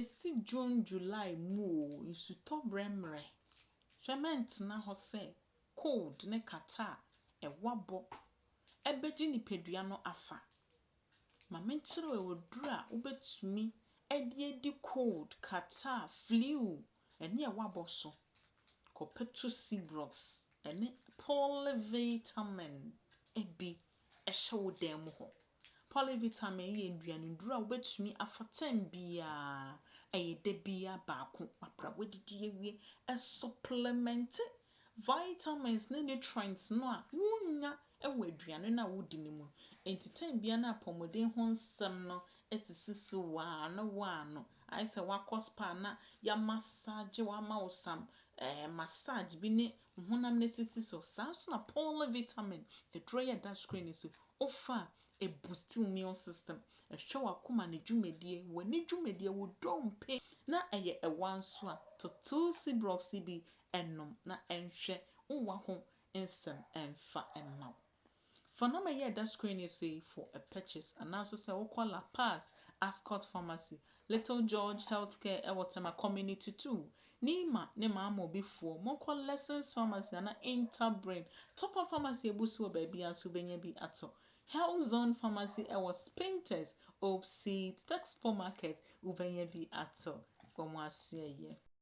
Esi June, July mu isuto bremre. Hwement na ho se cold ne Catarrh wabo ebeji nipadua no afa. Ma mentire woduru a ubetumi edi cold, Catarrh, flu ene wabo so. Kopetu Cibrox ene polyvitamin ebi ehye wo dan mu ho. Polyvitamin ye nduane nduru a ubetumi afatem bia de bia baako apra wedidi ewie supplement vitamins ne nutrients no a wunya ewo aduane na wodi ne mu. Entitan bia na apɔmuden ho nsɛm no esisi wa no aise wakɔ spa na ya massage wa ma wosam massage bi ne honam ne sisi so sanso na polyvitamin edro ya da screen so ofa a boost immune system ehwe wakoma ne dwumedie wani dwumedie wo dompe na eye ewanso a total Cibrox bi enom na enhwe uwa ho ensem emfa emma. For no me ye da screen say for a purchase and also say we call La Paz Ascot Pharmacy, Little George Healthcare Ewotema Community 2. Nima ne mama before mon call Lessons Pharmacy and Interbrain. Top of pharmacy ebusu baby asu benye bi ato. Health Zone Pharmacy was Painters of Seeds Texpo Market ubenye bi ato. Kwa mwasiye ye.